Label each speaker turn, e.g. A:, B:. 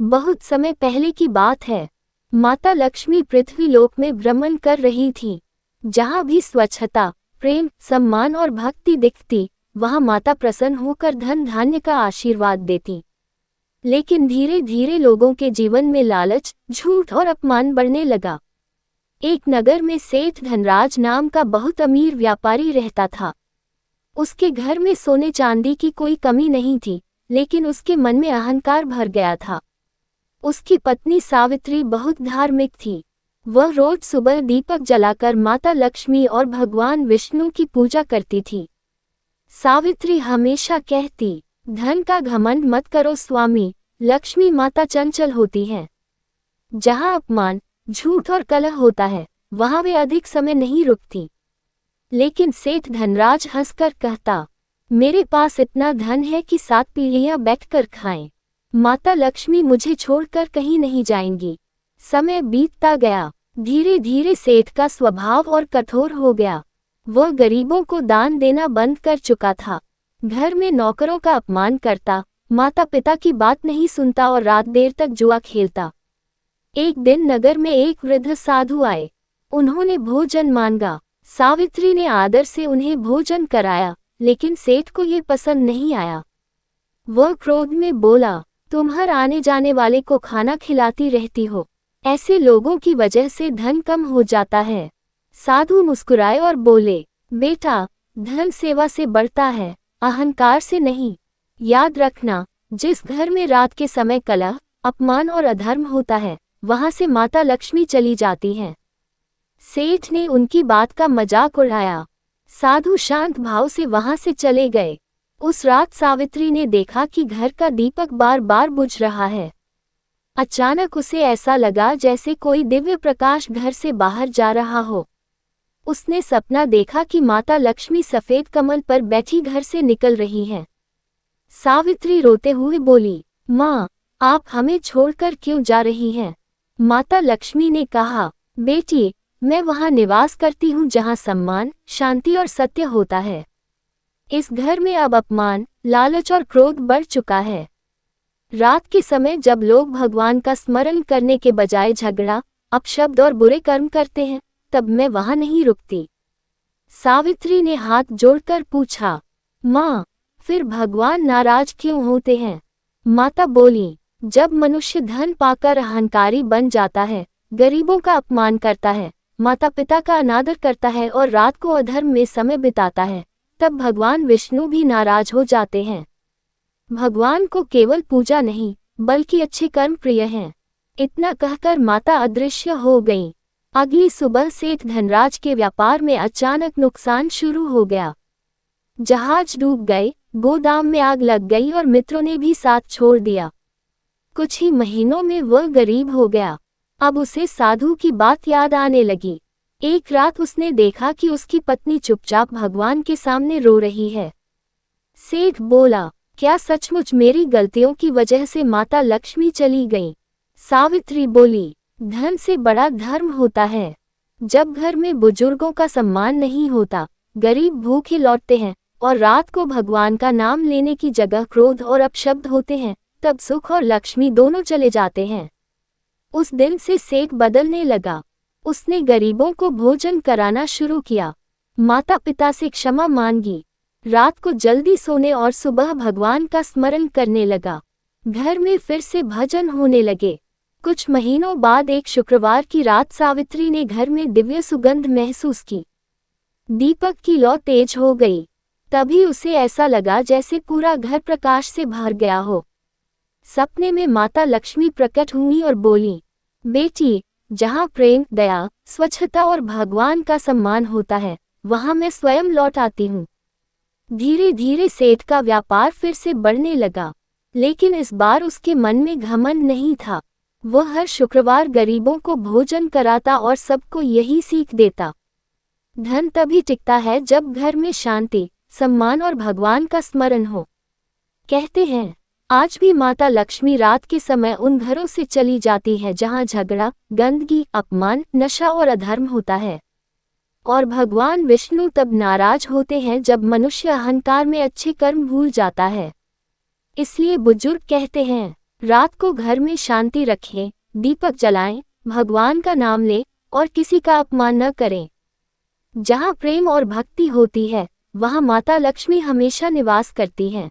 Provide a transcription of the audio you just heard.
A: बहुत समय पहले की बात है। माता लक्ष्मी पृथ्वी लोक में भ्रमण कर रही थी। जहाँ भी स्वच्छता, प्रेम, सम्मान और भक्ति दिखती, वहाँ माता प्रसन्न होकर धन धान्य का आशीर्वाद देती। लेकिन धीरे धीरे लोगों के जीवन में लालच, झूठ और अपमान बढ़ने लगा। एक नगर में सेठ धनराज नाम का बहुत अमीर व्यापारी रहता था। उसके घर में सोने चांदी की कोई कमी नहीं थी, लेकिन उसके मन में अहंकार भर गया था। उसकी पत्नी सावित्री बहुत धार्मिक थी। वह रोज सुबह दीपक जलाकर माता लक्ष्मी और भगवान विष्णु की पूजा करती थी। सावित्री हमेशा कहती, धन का घमंड मत करो स्वामी, लक्ष्मी माता चंचल होती हैं। जहाँ अपमान, झूठ और कलह होता है, वहाँ वे अधिक समय नहीं रुकती। लेकिन सेठ धनराज हंसकर कहता, मेरे पास इतना धन है कि 7 पीढ़ियां बैठकर खाएं। माता लक्ष्मी मुझे छोड़कर कहीं नहीं जाएंगी। समय बीतता गया। धीरे धीरे सेठ का स्वभाव और कठोर हो गया। वह गरीबों को दान देना बंद कर चुका था। घर में नौकरों का अपमान करता, माता पिता की बात नहीं सुनता और रात देर तक जुआ खेलता। एक दिन नगर में एक वृद्ध साधु आए। उन्होंने भोजन मांगा। सावित्री ने आदर से उन्हें भोजन कराया, लेकिन सेठ को ये पसंद नहीं आया। वह क्रोध में बोला, तुम हर आने जाने वाले को खाना खिलाती रहती हो। ऐसे लोगों की वजह से धन कम हो जाता है। साधु मुस्कुराए और बोले, बेटा, धन सेवा से बढ़ता है, अहंकार से नहीं। याद रखना, जिस घर में रात के समय कलह, अपमान और अधर्म होता है, वहां से माता लक्ष्मी चली जाती हैं। सेठ ने उनकी बात का मजाक उड़ाया। साधु शांत भाव से वहां से चले गए। उस रात सावित्री ने देखा कि घर का दीपक बार बार बुझ रहा है। अचानक उसे ऐसा लगा जैसे कोई दिव्य प्रकाश घर से बाहर जा रहा हो। उसने सपना देखा कि माता लक्ष्मी सफेद कमल पर बैठी घर से निकल रही हैं। सावित्री रोते हुए बोली, माँ, आप हमें छोड़कर क्यों जा रही हैं? माता लक्ष्मी ने कहा, बेटी, मैं वहाँ निवास करती हूँ जहाँ सम्मान, शांति और सत्य होता है। इस घर में अब अपमान, लालच और क्रोध बढ़ चुका है। रात के समय जब लोग भगवान का स्मरण करने के बजाय झगड़ा, अपशब्द और बुरे कर्म करते हैं, तब मैं वहां नहीं रुकती। सावित्री ने हाथ जोड़कर पूछा, माँ, फिर भगवान नाराज क्यों होते हैं? माता बोली, जब मनुष्य धन पाकर अहंकारी बन जाता है, गरीबों का अपमान करता है, माता पिता का अनादर करता है और रात को अधर्म में समय बिताता है, तब भगवान विष्णु भी नाराज हो जाते हैं। भगवान को केवल पूजा नहीं, बल्कि अच्छे कर्म प्रिय हैं। इतना कहकर माता अदृश्य हो गईं। अगली सुबह सेठ धनराज के व्यापार में अचानक नुकसान शुरू हो गया। जहाज डूब गए, गोदाम में आग लग गई और मित्रों ने भी साथ छोड़ दिया। कुछ ही महीनों में वह गरीब हो गया। अब उसे साधु की बात याद आने लगी। एक रात उसने देखा कि उसकी पत्नी चुपचाप भगवान के सामने रो रही है। सेठ बोला, क्या सचमुच मेरी गलतियों की वजह से माता लक्ष्मी चली गईं? सावित्री बोली, धन से बड़ा धर्म होता है। जब घर में बुजुर्गों का सम्मान नहीं होता, गरीब भूखे लौटते हैं और रात को भगवान का नाम लेने की जगह क्रोध और अपशब्द होते हैं, तब सुख और लक्ष्मी दोनों चले जाते हैं। उस दिन से सेठ बदलने लगा। उसने गरीबों को भोजन कराना शुरू किया, माता पिता से क्षमा मांगी, रात को जल्दी सोने और सुबह भगवान का स्मरण करने लगा। घर में फिर से भजन होने लगे। कुछ महीनों बाद एक शुक्रवार की रात सावित्री ने घर में दिव्य सुगंध महसूस की। दीपक की लौ तेज हो गई। तभी उसे ऐसा लगा जैसे पूरा घर प्रकाश से भर गया हो। सपने में माता लक्ष्मी प्रकट हुई और बोली, बेटी, जहाँ प्रेम, दया, स्वच्छता और भगवान का सम्मान होता है, वहाँ मैं स्वयं लौट आती हूँ। धीरे धीरे सेठ का व्यापार फिर से बढ़ने लगा, लेकिन इस बार उसके मन में घमंड नहीं था। वह हर शुक्रवार गरीबों को भोजन कराता और सबको यही सीख देता, धन तभी टिकता है जब घर में शांति, सम्मान और भगवान का स्मरण हो। कहते हैं, आज भी माता लक्ष्मी रात के समय उन घरों से चली जाती है जहां झगड़ा, गंदगी, अपमान, नशा और अधर्म होता है। और भगवान विष्णु तब नाराज होते हैं जब मनुष्य अहंकार में अच्छे कर्म भूल जाता है। इसलिए बुजुर्ग कहते हैं, रात को घर में शांति रखें, दीपक जलाएं, भगवान का नाम लें और किसी का अपमान न करें। जहाँ प्रेम और भक्ति होती है, वहाँ माता लक्ष्मी हमेशा निवास करती हैं।